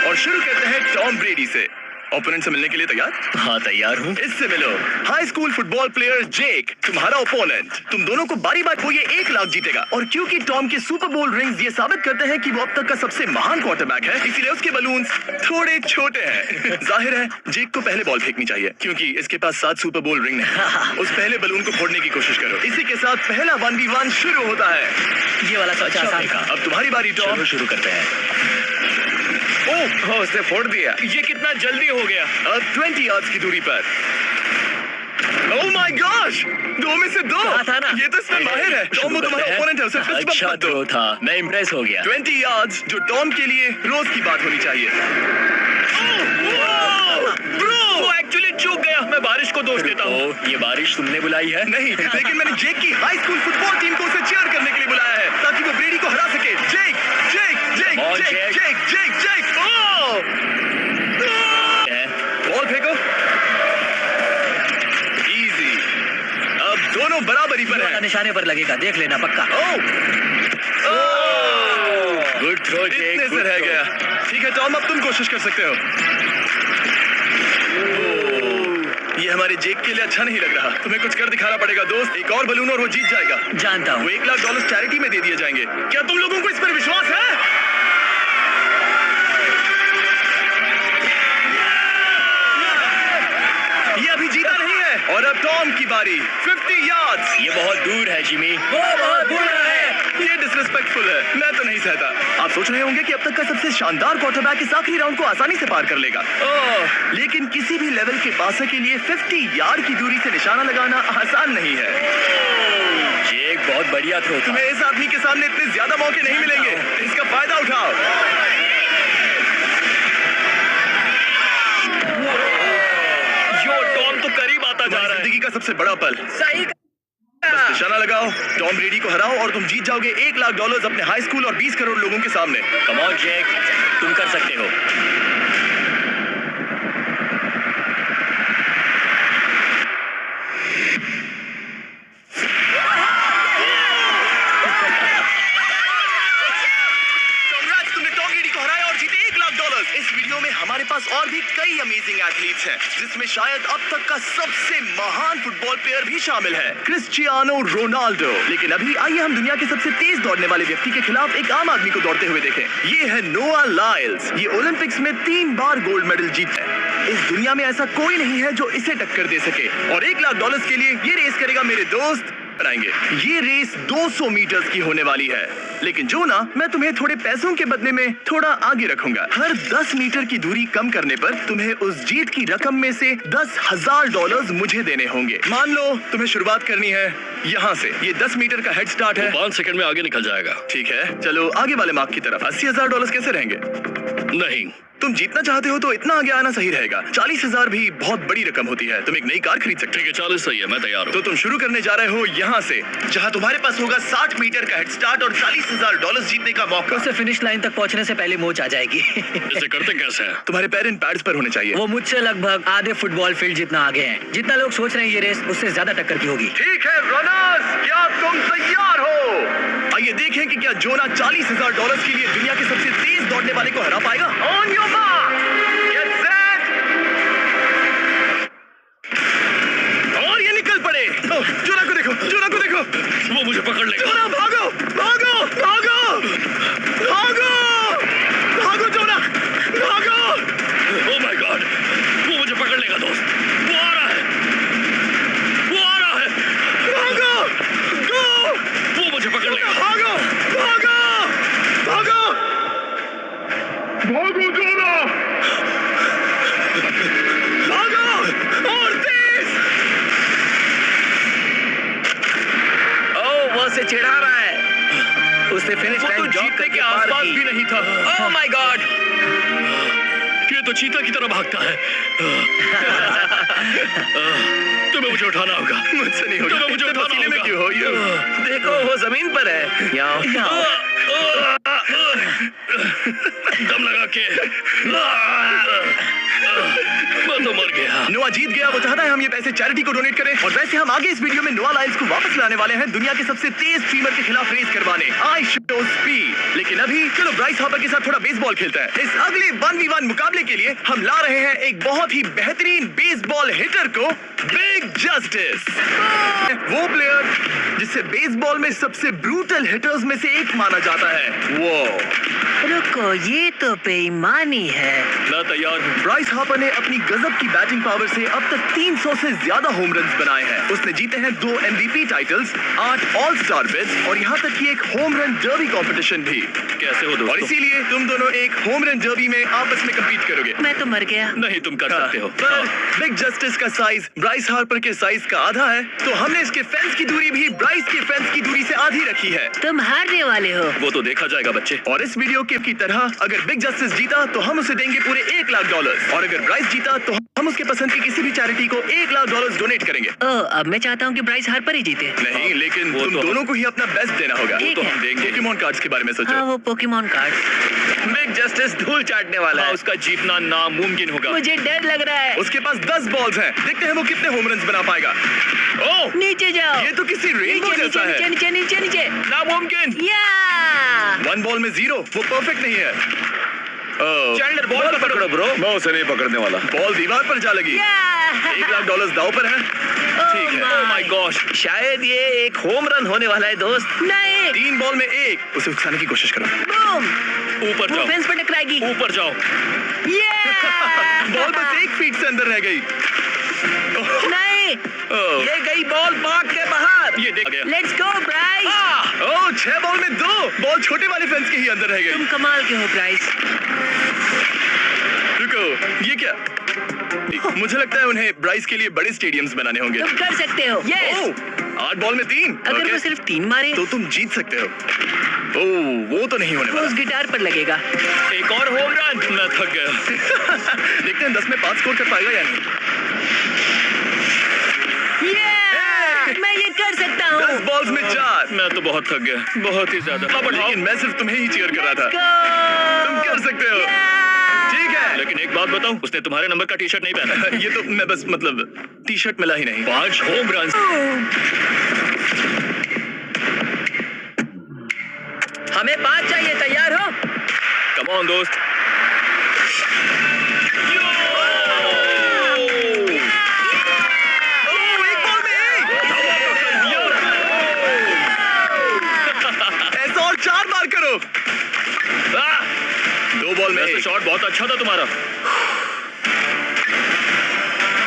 और शुरू करते हैं टॉम ब्रेडी से। ओपोनेंट से मिलने के लिए तैयार? हाँ तैयार हूँ। इससे मिलो। हाई स्कूल फुटबॉल प्लेयर जेक तुम्हारा ओपोनेंट। तुम दोनों को बारी बारी वो ये 1 लाख जीतेगा, और क्योंकि टॉम के सुपर बोल रिंग्स ये साबित करते हैं कि वो अब तक का सबसे महान क्वार्टरबैक है, इसीलिए उसके बलून्स थोड़े छोटे हैं। जाहिर है जेक को पहले बॉल फेंकनी चाहिए, क्योंकि इसके पास 7 सुपर बोल रिंग है। उस पहले बलून को फोड़ने की कोशिश करो। इसी के साथ पहला 1v1 शुरू होता है। ये वाला तो अच्छा आसान था। अब तुम्हारी बारी टॉम। शुरू करते हैं। ओह, उसने फोड़ दिया। ये कितना जल्दी हो गया। अब 20 यार्ड्स की दूरी पर। ओह माय गॉश, 2 में से 2। था ना? ये तो इसमें माहिर है। टॉम वो तुम्हारा ओपोनेंट है, उसे फिस्ट बम्प अच्छा मत दो। थ्रो था, मैं इम्प्रेस हो गया। 20 यार्ड्स जो टॉम के लिए रोज की बात होनी चाहिए। ब्रो, वो एक्चुअली चूक गया। मैं बारिश को दोष देता हूँ। ये बारिश तुमने बुलाई है? नहीं, लेकिन मैंने जेक की हाई स्कूल फुटबॉल टीम को उसे चीयर करने के लिए बुलाया है, ताकि वो ब्रेडी को हरा सके। जेक, जेक, जेक, बॉल जेक, जेक। जेक, जेक, जेक। बॉल फेंको। इजी। अब दोनों बराबरी पर हैं। निशाने पर लगेगा, देख लेना पक्का। गुड थ्रो जेक। इतने से रह गया। ठीक है टॉम, अब तुम कोशिश कर सकते हो। ये हमारे जेक के लिए अच्छा नहीं लग रहा। तुम्हें कुछ कर दिखाना पड़ेगा दोस्त। एक और बलून और वो जीत जाएगा। जानता हूँ। वो $1 लाख चैरिटी में दे दिए जाएंगे। क्या तुम लोगों को इस पर विश्वास है? ये अभी जीता नहीं है। और अब टॉम की बारी। 50 यार्ड्स। ये बहुत दूर है जिमी। वो बहुत बुरा है। ये डिसरिस्पेक्टफुल है। मैं तो नहीं सहता। आप सोच रहे होंगे कि अब तक का सबसे शानदार क्वार्टरबैक इस आखिरी राउंड को आसानी से पार कर लेगा। लेकिन किसी भी लेवल के पासर के लिए 50 यार्ड की दूरी से निशाना लगाना आसान नहीं है। ये एक बहुत बढ़िया थ्रो था। तुम्हें इस आदमी के सामने इतने ज्यादा मौके नहीं मिलेंगे। इसका फायदा उठाओ। यो टॉम तो करीब आता जा रहा है। जिंदगी का सबसे बड़ा पल। सही। बस निशाना लगाओ, टॉम ब्रेडी को हराओ और तुम जीत जाओगे $1 लाख अपने हाई स्कूल और 20 करोड़ लोगों के सामने। कम ऑन जैक, तुम कर सकते हो। Congrats, तुमने टॉम ब्रेडी को हराया और जीते $1 लाख। इस वीडियो में हमारे पास और भी कई अमेजिंग एथलीट्स हैं, जिसमें शायद अब तक का सबसे महान फुटबॉल प्लेयर भी शामिल है, क्रिस्टियानो रोनाल्डो। लेकिन अभी आइए हम दुनिया के सबसे तेज दौड़ने वाले व्यक्ति के खिलाफ एक आम आदमी को दौड़ते हुए देखें। ये है नोआ लाइल्स। ये ओलंपिक्स में 3 बार गोल्ड मेडल जीता है। इस दुनिया में ऐसा कोई नहीं है जो इसे टक्कर दे सके, और $1 लाख के लिए ये रेस करेगा मेरे दोस्त बनाएंगे। ये रेस 200 मीटर्स की होने वाली है, लेकिन जो ना, मैं तुम्हें थोड़े पैसों के बदले में थोड़ा आगे रखूंगा। हर 10 मीटर की दूरी कम करने पर तुम्हें उस जीत की रकम में से $10,000 मुझे देने होंगे। मान लो तुम्हें शुरुआत करनी है यहाँ से। ये 10 मीटर का हेड स्टार्ट है। 5 सेकंड में आगे निकल जाएगा। ठीक है, चलो आगे वाले मार्क की तरफ। $80,000 कैसे रहेंगे? नहीं, तुम जीतना चाहते हो तो इतना आगे आना सही रहेगा। 40,000 भी बहुत बड़ी रकम होती है। तुम एक नई कार खरीद सकते हो। ठीक है, 40 सही है, मैं तैयार हूँ। तो तुम शुरू करने जा रहे हो यहाँ से, जहाँ तुम्हारे पास होगा 60 मीटर का हेड स्टार्ट और $40,000 जीतने का मौका। उससे फिनिश लाइन तक पहुंचने से पहले मोच आ जाएगी। इसे करते कैसे हैं? तुम्हारे पैर इन पैड्स पर होने चाहिए। वो मुझसे लगभग आधे फुटबॉल फील्ड जितना आगे हैं। जितना लोग सोच रहे हैं ये रेस उससे ज्यादा टक्कर की होगी। ठीक है रनर्स, क्या तुम तैयार हो? आइए देखें कि क्या जोना $40,000 के लिए दुनिया के सबसे तेज दौड़ने वाले को हरा पाएगा। On your mark, get set, और ये निकल पड़े। जोना को देखो, जोना को देखो। वो मुझे पकड़ लेगा। जोना भागो, भागो, भागो, भागो, भागो जोना, भागो। ओह माय गॉड, वो मुझे पकड़ लेगा दोस्त। वो आ रहा है, वो आ रहा है। भागो, गो। वो मुझे पकड़ लेगा। भागो, भागो, भागो, भागो जोना, भागो और तेज। ओह, वो उसे चिढ़ा रहा है। उसने फिनिश वो तो लाइन जीतने के आसपास भी नहीं था। ओह माय गॉड, ये तो चीता की तरह भागता है। तुम्हें मुझे उठाना होगा। मुझसे नहीं होगा। मुझे इतने उठाना पसीने में होगा। क्यों हो? देखो वो जमीन पर है। यहाँ दम लगा के। मैं तो मर गया। नोआ जीत गया। वो चाहता है हम ये पैसे चैरिटी को डोनेट करें। और वैसे हम आगे इस वीडियो में नोआ लाइल्स को वापस लाने वाले हैं दुनिया के सबसे तेज स्ट्रीमर के खिलाफ रेस करवाने। I show speed. लेकिन अभी चलो ब्राइस हार्पर के साथ थोड़ा बेसबॉल खेलता है। इस अगले 1v1 मुकाबले के लिए हम ला रहे हैं एक बहुत ही बेहतरीन बेसबॉल हिटर को, बिग जस्टिस। वो प्लेयर जिसे बेसबॉल में सबसे ब्रूटल हिटर्स में से एक माना जाता है। वो रुको, ये तो बेईमानी है। मैं तैयार हूँ। ब्राइस हार्पर ने अपनी गजब की बैटिंग पावर से अब तक 300 से ज्यादा होम रन्स बनाए हैं। उसने जीते हैं 2 MVP titles, 8 all star bids और यहाँ तक कि एक होम रन डर्बी कंपटीशन भी। कैसे हो और दोस्तों? इसीलिए तुम दोनों एक होम रन डर्बी में आपस में कम्पीट करोगे। मैं तो मर गया। नहीं, तुम कर सकते हो। पर बिग जस्टिस का साइज ब्राइस हार्पर के साइज का आधा है, तो हमने इसके फेंस की दूरी भी ब्राइस के फेंस की दूरी से आधी रखी है। तुम हारने वाले हो। वो तो देखा जाएगा बच्चे। और इस वीडियो की तरह अगर बिग जस्टिस जीता तो हम उसे देंगे पूरे $1 लाख और अगर ब्राइस जीता तो हम उसके पसंद की किसी भी चैरिटी को $1 लाख डोनेट करेंगे। अब मैं चाहता हूँ कि ब्राइस हार्पर ही जीते। नहीं, लेकिन वो तुम तो दोनों को ही अपना बेस्ट देना होगा। ठीक तो है। हम देंगे। पोकेमॉन कार्ड्स के बारे में सोचो। हाँ, वो पोकेमॉन कार्ड। बिग जस्टिस धूल चाटने वाला हाँ, है। उसका जीतना नामुमकिन होगा। मुझे डर लग रहा है। उसके पास 10 बॉल्स हैं। देखते हैं वो कितने होम रन्स बना पाएगा। ओह, नीचे जाओ। ये तो किसी रेनबो नीचे जैसा नीचे है। नीचे नीचे नीचे। नामुमकिन। या 1 बॉल में 0, वो परफेक्ट नहीं है। चैंडलर बॉल पकड़ो ब्रो। मैं उसे नहीं पकड़ने वाला। बॉल दीवार पर जा लगी। $1 लाख दाव पर है। ठीक है। ओह माय गॉश, शायद ये एक होम रन होने वाला है दोस्त। नहीं। 3 बॉल में 1। उसे उकसाने की कोशिश करो। बूम। ऊपर वो जाओ, फेंस पर टकराएगी। ऊपर जाओ। बॉल बस 1 फीट से अंदर रह गई। नहीं। ये गई बॉल बाग के बाहर। ये देख गया। Let's go Bryce. Oh, 6 ball में 2। बॉल छोटे वाले फेंस के ही अंदर रह तुम गई। कमाल के हो ब्राइस। रुको, ये क्या? मुझे लगता है उन्हें ब्राइस के लिए बड़े स्टेडियम्स बनाने होंगे। तुम कर सकते हो। यस। ओह, 8 बॉल में 3। अगर ओके, वो सिर्फ 3 मारे तो तुम जीत सकते हो। ओह, वो तो नहीं होने वो वाला। उस गिटार पर लगेगा। एक और होम रन। मैं थक गया। देखते हैं 10 में 5 स्कोर कर पाएगा या नहीं। मैं ये कर सकता 10 हूँ। बॉल्स में 4। मैं तो बहुत थक गया, बहुत ही ज्यादा। लेकिन मैं सिर्फ तुम्हें ही चीयर कर रहा था। तुम कर सकते हो। ठीक है। लेकिन एक बात बताऊं, उसने तुम्हारे नंबर का टी शर्ट नहीं पहना। ये तो मैं बस मतलब टी शर्ट मिला ही नहीं। 5 होम रन। हमें 5 चाहिए। तैयार हो? कम ऑन दोस्त। ओह, 1 बॉल में 1। ऐसा और 4 बार करो। 2 बॉल में वैसे 1। शॉट बहुत अच्छा था तुम्हारा।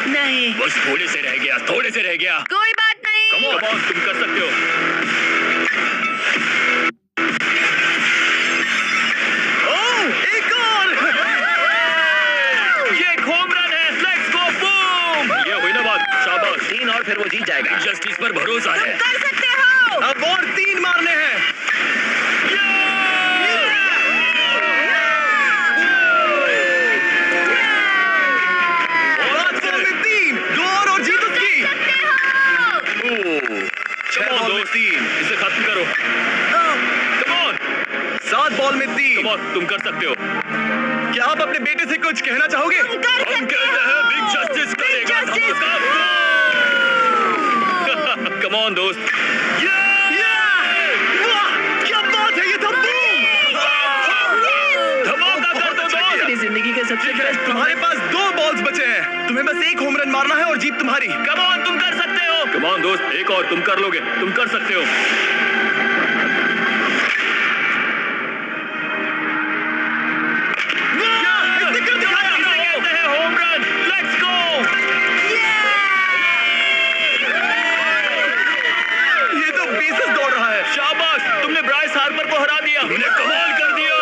नहीं। बस थोड़े से रह गया, थोड़े से रह गया। कोई बात नहीं। कम ऑन, तुम कर सकते हो। ओह, एक और। ये एक होम रन है। Let's go, boom. ये हुई ना बात। शाबाश। 3 और फिर वो जीत जाएगा। जस्टिस पर भरोसा है। कर सकते हो। अब और 3 मारने हैं। 5 बॉल में 3। 2 और जीत उसकी। ओह, 6 बॉल में 3। इसे खत्म करो। कम ऑन, 7 बॉल में 3। कम ऑन, तुम कर सकते हो। क्या आप अपने बेटे से कुछ कहना चाहोगे? हम कहते हैं बिग जस्टिस करेगा। कम ऑन दोस्त। वाह, क्या बात है, ये था बूम। धमाका कर दो दोस्त। मेरी जिंदगी का सबसे ठीक है, बेस्ट। तुम्हारे पास 2 बॉल्स बचे हैं। तुम्हें बस 1 होम रन मारना है और जीत तुम्हारी। कम ऑन, तुम कर सकते हो। कम ऑन दोस्त, एक और तुम कर लोगे। तुम कर सकते हो। इसे कर दिखाया। इसे कहते हैं होम रन। Let's go. ये तो बेसिस दौड़ रहा है। शाबाश, तुमने ब्राइस हार्पर को हरा दिया। तुमने कमाल कर दिया।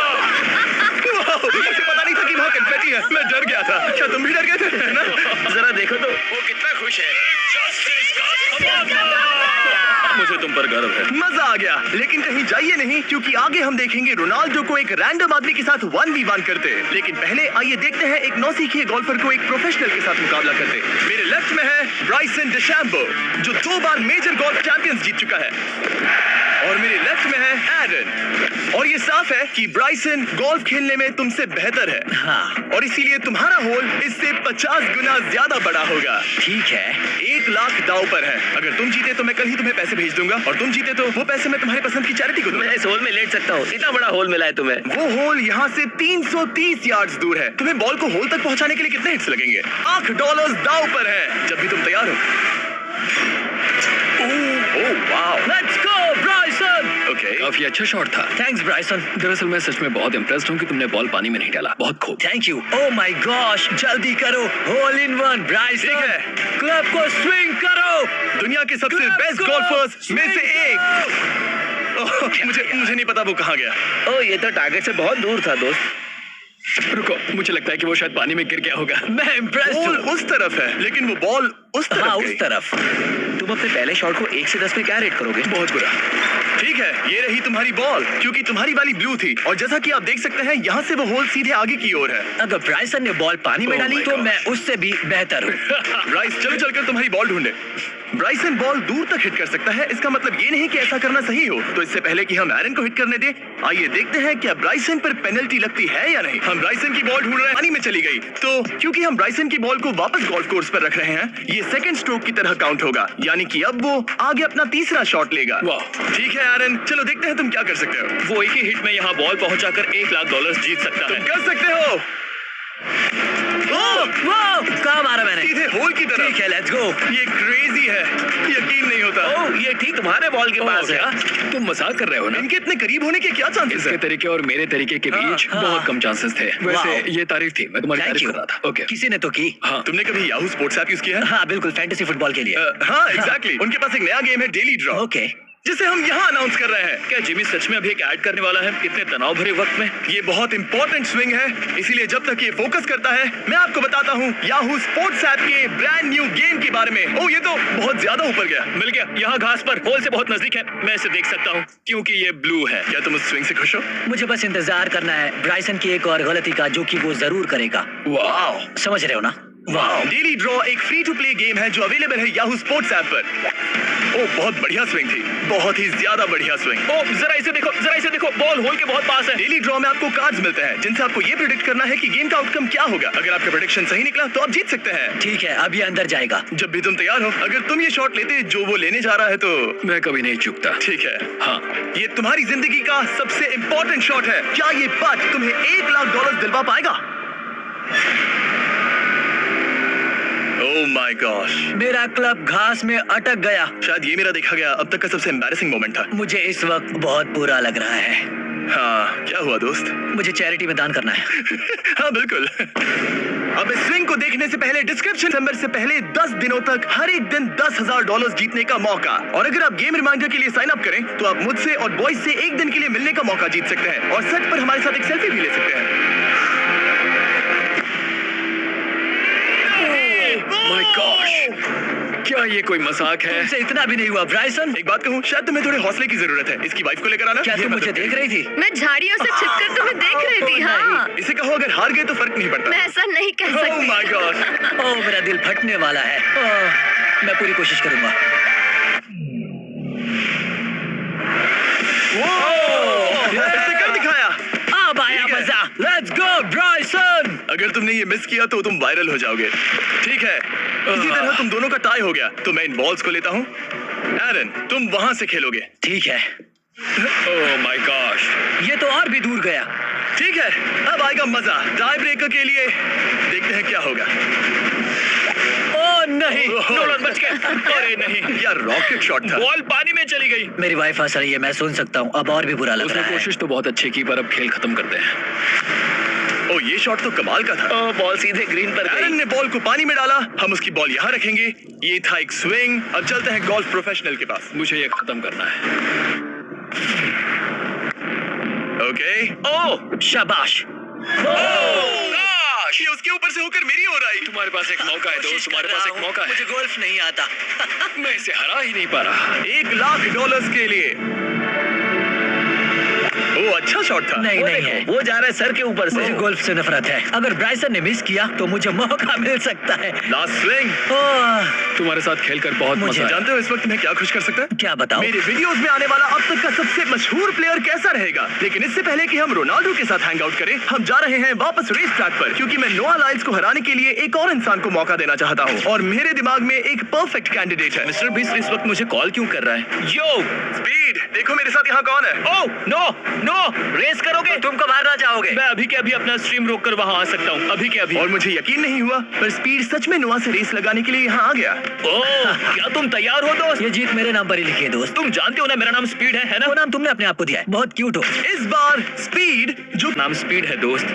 वाह, मुझे पता नहीं था कि वहाँ कन्फेटी है। मैं डर गया था। क्या तुम भी डर गए थे? है ना? जरा देखो तो वो कितना खुश है। मुझे तुम पर गर्व है। मजा आ गया। लेकिन कहीं जाइए नहीं, क्योंकि आगे हम देखेंगे रोनाल्डो को एक रैंडम आदमी के साथ 1v1 करते। लेकिन पहले आइए देखते हैं एक नौसिखिए गोल्फर को एक प्रोफेशनल के साथ मुकाबला करते। मेरे लेफ्ट में है ब्राइसन डिशैम्बो, जो 2 बार मेजर गोल्फ चैंपियंस जीत चुका है। और मेरे लेफ्ट में है एरन। और ये साफ है कि ब्राइसन गोल्फ खेलने में तुमसे बेहतर है। हाँ और इसीलिए तुम्हारा होल इससे 50 गुना ज्यादा बड़ा होगा। ठीक है। 1 लाख दांव पर है। अगर तुम जीते तो मैं कल ही तुम्हें पैसे भेज दूंगा, और तुम जीते तो वो पैसे मैं तुम्हारी पसंद की चैरिटी को दूंगा। मैं इस होल में लेट सकता हूँ, इतना बड़ा होल मिला है तुम्हें। वो होल यहाँ से 330 यार्ड्स दूर है। तुम्हें बॉल को होल तक पहुँचाने के लिए कितने हिट्स लगेंगे? $8 दांव पर है। जब भी तुम तैयार हो। Oh wow, let's go Bryson. Okay. काफी अच्छा शॉट था। Thanks Bryson. दरअसल मैं सच में बहुत इम्प्रेस्ड हूँ कि तुमने बॉल पानी में नहीं डाला। बहुत खूब। Thank you. Oh my gosh, जल्दी करो। Hole in one Bryson. ठीक है। क्लब को स्विंग करो। दुनिया के सबसे Let's बेस्ट go! गोल्फर्स में से एक। ओह, मुझे नहीं पता वो कहाँ गया। ओ ये तो टारगेट से बहुत दूर था दोस्त। रुको, मुझे लगता है कि वो शायद पानी में गिर गया होगा। मैं इम्प्रेस्ड बॉल हूँ। उस तरफ है, लेकिन वो बॉल उस तरफ हाँ गई। उस तरफ। तुम अपने पहले शॉट को 1 से 10 में क्या रेट करोगे? बहुत बुरा। ठीक है, ये रही तुम्हारी बॉल, क्योंकि तुम्हारी वाली ब्लू थी, और जैसा कि आप देख सकते हैं यहाँ से वो होल सीधे आगे की ओर है। अगर ब्राइसन ने बॉल पानी में Oh डाली my तो God. मैं उससे भी बेहतर हूँ। ब्राइस, चलो चलकर तुम्हारी बॉल ढूंढे। ब्राइसन बॉल दूर तक हिट कर सकता है, इसका मतलब ये नहीं कि ऐसा करना सही हो। तो इससे पहले कि हम एरन को हिट करने दें, आइए देखते हैं क्या ब्राइसन पर पेनल्टी लगती है या नहीं। हम ब्राइसन की बॉल ढूंढ रहे हैं, पानी में चली गई। तो क्योंकि हम ब्राइसन की बॉल को वापस गोल्फ कोर्स पर रख रहे हैं, ये सेकंड स्ट्रोक की तरह काउंट होगा, यानी कि अब वो आगे अपना तीसरा शॉट लेगा। वाह। ठीक है एरन, चलो देखते हैं तुम क्या कर सकते हो। वो एक ही हिट में यहाँ बॉल पहुंचाकर $1 लाख जीत सकता तुम है। कर सकते हो। ओह, वाह, कहाँ मारा मैंने? सीधे होल की तरफ। ठीक है, लेट्स गो। ये क्रेजी है, यकीन नहीं होता। ओ ये ठीक तुम्हारे बॉल के पास है। क्या तुम मजाक कर रहे हो ना? इनके इतने करीब होने के क्या चांसेस इसके हैं? तरीके और मेरे तरीके के बीच हाँ। बहुत कम चांसेस थे। वैसे वाह। ये तारीफ थी, मैं तुम्हारी थैंक तारीफ यू। कर रहा था। ओके। किसी ने तो की। हाँ। तुमने कभी याहू स्पोर्ट्स ऐप यूज किया है? हाँ बिल्कुल, फैंटेसी फुटबॉल के लिए। हाँ एग्जैक्टली। उनके पास एक नया गेम है, डेली ड्रॉ, ओके। जिसे हम यहाँ अनाउंस कर रहे हैं। क्या जिमी सच में अभी एक ऐड करने वाला है इतने तनाव भरे वक्त में? ये बहुत इंपॉर्टेंट स्विंग है, इसीलिए जब तक ये फोकस करता है, मैं आपको बताता हूँ याहू स्पोर्ट्स ऐप के ब्रांड न्यू गेम के बारे में। ओह, ये तो बहुत ज्यादा ऊपर गया। मिल गया। यहाँ घास पर होल से बहुत नजदीक है, मैं इसे देख सकता हूँ क्योंकि ये ब्लू है। क्या तुम उस स्विंग से खुश हो? मुझे बस इंतजार करना है ब्राइसन की एक और गलती का, जो कि वो जरूर करेगा। वाह। समझ रहे हो ना? वाह। डेली ड्रॉ एक फ्री टू प्ले गेम है जो अवेलेबल है याहू स्पोर्ट्स ऐप पर। ओह, बहुत बढ़िया स्विंग थी, बहुत ही ज्यादा बढ़िया स्विंग। ओ जरा इसे देखो, बॉल होल के बहुत पास है। डेली ड्रॉ में आपको कार्ड्स मिलते हैं जिनसे आपको ये प्रेडिक्ट करना है कि गेम का आउटकम क्या होगा। अगर आपका प्रेडिक्शन सही निकला तो आप जीत सकते हैं। ठीक है, अब ये अंदर जाएगा। जब भी तुम तैयार हो, अगर तुम ये शॉट लेते जो वो लेने जा रहा है तो मैं कभी नहीं चूकता। ठीक है। हाँ। ये तुम्हारी जिंदगी का सबसे इंपॉर्टेंट शॉट है। क्या ये पट तुम्हें $1 लाख दिलवा पाएगा? ओह माय गॉश, मेरा क्लब घास में अटक गया। शायद ये मेरा देखा गया अब तक का सबसे एम्बैरेसिंग मोमेंट था। मुझे इस वक्त बहुत बुरा लग रहा है। हाँ, क्या हुआ दोस्त? मुझे चैरिटी में दान करना है। हाँ बिल्कुल। अब इस स्विंग को देखने से पहले डिस्क्रिप्शन नंबर से पहले 10 दिनों तक हर एक दिन $10,000 जीतने का मौका। और अगर आप गेम रिमाइंडर के लिए साइन अप करें तो आप मुझसे और बॉयज से एक दिन के लिए मिलने का मौका जीत सकते हैं, और सच पर हमारे साथ एक सेल्फी भी ले सकते हैं। माय गॉश, क्या ये कोई मजाक है? तुमसे इतना भी नहीं हुआ ब्राइसन। एक बात कहूँ, शायद तुम्हें थोड़े हौसले की जरूरत है। इसकी वाइफ को लेकर आना। क्या ये तुम मत मुझे करो। देख रही थी? मैं झाड़ियों से छिपकर तुम्हें देख रही थी। हाँ, इसे कहो अगर हार गए तो फर्क नहीं पड़ता। मैं ऐसा नहीं कह ओह सकती। My God. ओह, मेरा दिल फटने वाला है। ओह, मैं पूरी कोशिश करूंगा। इसने कर दिखाया। अब आया ठीक है। मजा। Let's go Bryson. अगर तुमने ये मिस किया तो तुम वायरल हो जाओगे। ठीक है, इसी तरह तुम दोनों का टाई हो गया, तो मैं इन बॉल्स को लेता हूँ। एरन, तुम वहां से खेलोगे। ठीक है, ओह माय गॉश, ये तो और भी दूर गया। ठीक है, अब आएगा मजा। टाई ब्रेकर के लिए देखते हैं क्या होगा। ओह नहीं, नोलन बच गया। अरे नहीं, यार रॉकेट शॉट था। बॉल पानी में चली गई। मेरी वाइफ हंस रही है, मैं सुन सकता हूँ। अब और भी बुरा लग उसने रहा है। कोशिश तो बहुत अच्छी की, पर अब खेल खत्म करते हैं। ओ, ये शॉट तो कमाल का था। ओ बॉल सीधे ग्रीन पर एरन गई। ने बॉल को पानी में डाला, हम उसकी बॉल यहाँ रखेंगे। ये था एक स्विंग। अब चलते हैं गोल्फ प्रोफेशनल के पास। मुझे ये खत्म करना है। ओके। ओह शाबाश। ये उसके ऊपर से होकर मेरी ओर आई। तुम्हारे पास एक मौका है दोस्त, कोशिश तुम्हारे कर पास रहा एक हूँ। मौका है। मुझे गोल्फ नहीं आता। मैं इसे हरा ही नहीं पा रहा। $1 लाख के लिए। वो अच्छा शॉट था। नहीं वो नहीं देखो, है, वो जा रहा है सर के ऊपर से। मुझे गोल्फ से नफरत है। अगर ब्राइसन ने मिस किया तो मुझे मौका मिल सकता है। Last swing. ओह, तुम्हारे साथ खेलकर बहुत मुझे मजा आया। जानते हो इस वक्त मैं क्या खुश कर सकता है? क्या बताओ? मेरे वीडियोस में आने वाला अब तक का सबसे मशहूर प्लेयर कैसा रहेगा। लेकिन इससे पहले कि हम रोनाल्डो के साथ हैंग आउट करें, हम जा रहे हैं वापस रेस ट्रैक पर, क्योंकि मैं नोआ लाइल्स को हराने के लिए एक और इंसान को मौका देना चाहता हूँ और मेरे दिमाग में एक परफेक्ट कैंडिडेट है। मिस्टर बीस्ट इस वक्त मुझे कॉल क्यों कर रहा है? यो स्पीड, देखो मेरे साथ यहाँ कौन है। ओह नो नो, रेस करोगे? तुमको मारना चाहोगे? मैं अभी के अभी अपना स्ट्रीम रोक कर वहाँ आ सकता हूँ, अभी के अभी। और मुझे यकीन नहीं हुआ, पर स्पीड सच में नोआ से रेस लगाने के लिए यहाँ आ गया। ओह, क्या तुम तैयार हो दोस्त? ये जीत मेरे नाम पर ही लिखी है दोस्त। तुम जानते हो ना मेरा नाम स्पीड है ना? वो नाम तुमने अपने आप को दिया है। बहुत क्यूट हो। इस बार स्पीड जो नाम स्पीड है दोस्त,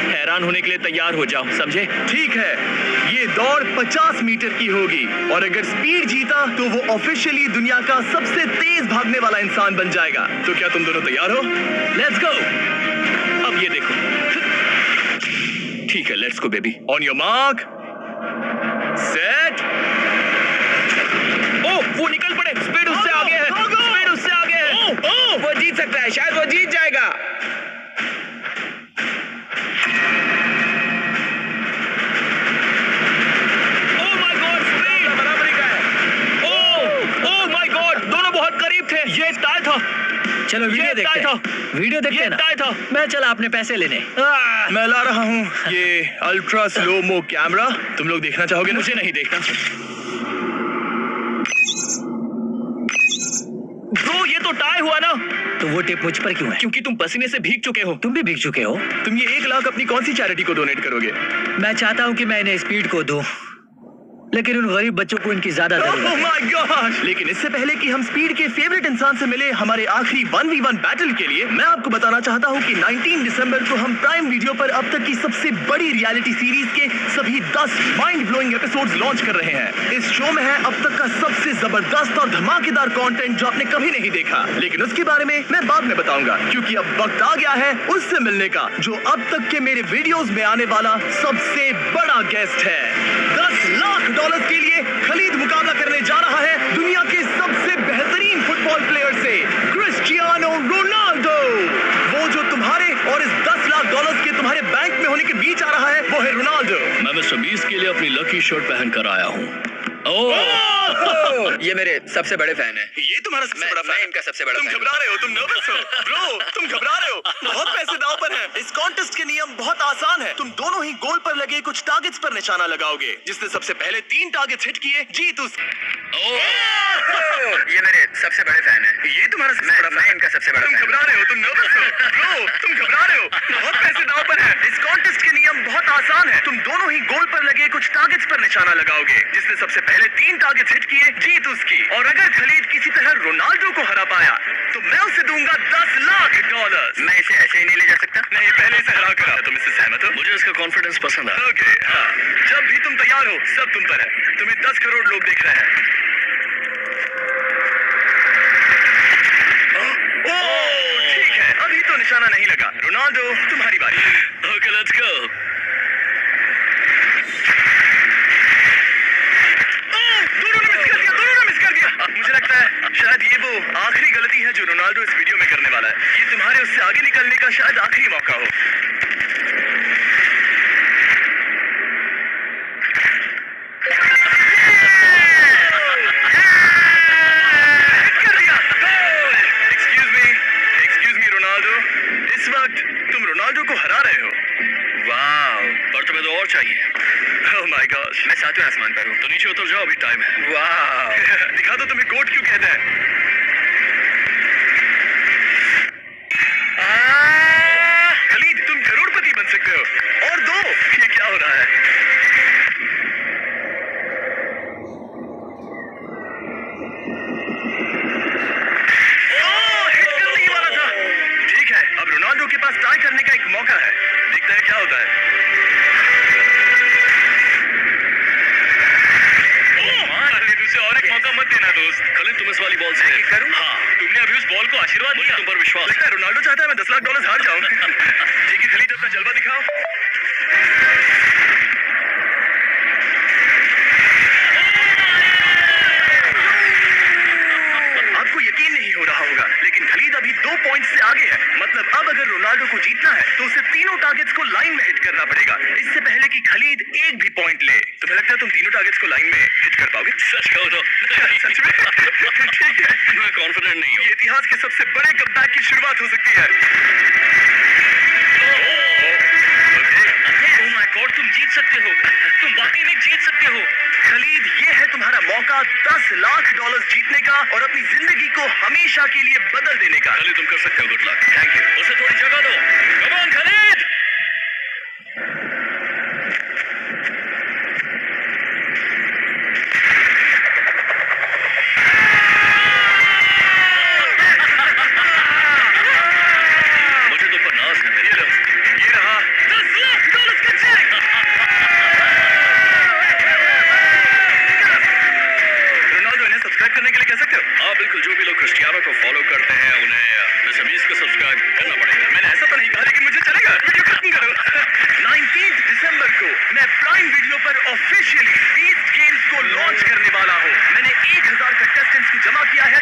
हैरान होने के लिए तैयार हो जाओ, समझे? ठीक है, ये दौड़ 50 मीटर की होगी और अगर स्पीड जीता तो वो ऑफिशियली दुनिया का सबसे तेज भागने वाला इंसान बन जाएगा। तो क्या तुम दोनों तैयार हो? Let's go. अब ये देखो। ठीक है, let's go baby. On your mark, set. ओह, वो निकल पड़े। स्पीड उससे आगे है, स्पीड उससे आगे है। ओह, वो जीत सकता है, शायद वो जीत जाएगा। ओह माय गॉड, स्पीड बराबरी का है। ओह माय गॉड, दोनों बहुत करीब थे। ये टाई था। चलो वीडियो ये देखते टाई हैं। वीडियो देखते ये हैं ना। टाई था। मैं चला अपने पैसे लेने। मैं ला रहा हूँ ये अल्ट्रा स्लो मो कैमरा, तुम लोग देखना चाहोगे ना? मुझे नहीं देखना। ब्रो, ये तो टाई हुआ ना? तो वो टिप मुझ पर क्यों है? क्योंकि तुम पसीने से भीग चुके हो। तुम भी भीग चुके हो। तुम ये 1 लाख अपनी कौन सी चैरिटी को डोनेट करोगे? मैं चाहता हूँ कि मैं इन्हें स्पीड को दूं, लेकिन उन गरीब बच्चों को इनकी ज्यादा जरूरत Oh है। my gosh! लेकिन इससे पहले कि हम स्पीड के फेवरेट इंसान से मिले हमारे आखिरी 1v1 बैटल के लिए, मैं आपको बताना चाहता हूँ कि 19 दिसंबर को हम प्राइम वीडियो पर अब तक की सबसे बड़ी रियलिटी सीरीज के सभी 10 माइंड ब्लोइंग एपिसोड्स लॉन्च कर रहे हैं। इस शो में है अब तक का सबसे जबरदस्त और धमाकेदार कंटेंट जो आपने कभी नहीं देखा, लेकिन उसके बारे में मैं बाद में बताऊंगा, क्योंकि अब वक्त आ गया है उससे मिलने का जो अब तक के मेरे वीडियोस में आने वाला सबसे बड़ा गेस्ट है। $10 लाख के लिए खलीद मुकाबला करने जा रहा है दुनिया के सबसे बेहतरीन फुटबॉल प्लेयर से, क्रिस्टियानो रोनाल्डो। वो जो तुम्हारे और इस $10 लाख के तुम्हारे बैंक में होने के बीच आ रहा है, वो है रोनाल्डो। मैं मिस्टर बीस्ट के लिए अपनी लकी शर्ट पहन कर आया हूँ। ये मेरे सबसे बड़े फैन है। ये तुम्हारा सबसे बड़ा फैन? इनका सबसे बड़ा तुम फैन। घबरा रहे हो, तुम नर्वस हो ब्रो, तुम घबरा रहे हो। बहुत पैसे दांव पर हैं। इस कॉन्टेस्ट के नियम बहुत आसान है। तुम दोनों ही गोल पर लगे कुछ टारगेट्स पर निशाना लगाओगे। जिसने सबसे पहले 3 टारगेट्स हिट किए जीत उस। ये मेरे सबसे बड़े फैन है। ये तुम्हारा सबसे बड़ा फैन? इनका सबसे बड़ा तुम घबरा रहे हो, तुम नर्वस हो ब्रो, तुम घबरा रहे हो। बहुत पैसे दांव पर हैं। इस कॉन्टेस्ट के नियम बहुत आसान है। तुम दोनों ही गोल पर लगे कुछ टारगेट्स पर निशाना लगाओगे। जिसने सबसे पहले 3 टारगेट्स हिट किए जीत उसकी। और अगर खलीद किसी तरह रोनाल्डो को हरा पाया तो मैं उसे दूंगा $10 लाख। मैं इसे ऐसे ही नहीं ले जा सकता। नहीं, पहले इसे हरा कर आओ। तुम इससे सहमत हो? मुझे इसका कॉन्फिडेंस पसंद है। ओके, हाँ। जब भी तुम तैयार हो सब तुम पर है। तुम्हें 10 करोड़ लोग देख रहे हैं। ओह, ठीक है, अभी तो निशाना नहीं लगा। रोनाल्डो, तुम्हारी बारी। Okay, let's go. दोनों ने मिस कर दिया, दोनों ने मिस कर दिया। मुझे लगता है शायद ये वो आखिरी गलती है जो रोनाल्डो इस वीडियो में करने वाला है। ये तुम्हारे उससे आगे निकलने का शायद आखिरी मौका हो। Excuse me, Ronaldo. इस वक्त तुम रोनाल्डो को हरा रहे हो। वाह, पर तुम्हें तो और चाहिए। Oh my gosh! मैं 7वें आसमान पर हूँ। तो नीचे उतर जाओ, अभी टाइम है। वाह, दिखा दो तुम्हें गोट क्यों कहते हैं। खलीद, तुम करोड़पति बन सकते हो। और 2, ये क्या हो रहा है? हिट करने ही वाला था। ठीक है, अब रोनाल्डो के पास टाई करने का एक मौका है। देखते हैं क्या होता है। खलीद, उसे और एक मौका मत देना दोस्त। खलीद, तुम इस वाली बॉल से हिट करूं? हाँ, तुमने अभी उस बॉल को आशीर्वाद मुझे दिया। तुम पर विश्वास लगता है रोनाल्डो चाहता है मैं $10 लाख हार जाऊं। ठीक है खलीद, अपना जलवा दिखाओ। आपको यकीन नहीं हो रहा होगा, लेकिन खलीद अभी 2 पॉइंट से आगे है। करना पड़ेगा इससे पहले कि खलीद एक भी पॉइंट ले। तुम्हें लगता है तुम तीनों टारगेट्स को लाइन में हिट कर पाओगे? सच कहो तो सच में? ठीक है, मैं कॉन्फिडेंट नहीं हूँ। ये इतिहास के सबसे बड़े कमबैक की शुरुआत हो सकती है। ओह माय गॉड, तुम जीत सकते हो, तुम वाकई में जीत सकते हो। खलीद, ये है तुम्हारा मौका $10 लाख जीतने का और अपनी जिंदगी को हमेशा के लिए बदल देने का। खलीद, तुम कर सकते हो। Good luck. Thank you. उसे थोड़ी जगह दो। Come on Khalid. मुझे तो पनास है मेरे। ये रहा $10 लाख का चेक। रोनाल्डो, इन्हें सब्सक्राइब करने के लिए कह सकते हो? हाँ बिल्कुल, जो भी लोग क्रिस्टियानो को फॉलो करते हैं उन्हें मिस्टर बीस्ट को सब्सक्राइब करना पड़ेगा। मैंने ऐसा तो नहीं कहा, लेकिन मुझे चलेगा। वीडियो खत्म करो। 19 दिसंबर को मैं प्राइम वीडियो पर ऑफिशियली बीस्ट गेम्स को लॉन्च करने वाला हूँ। मैंने 1000 कंटेस्टेंट्स को जमा किया है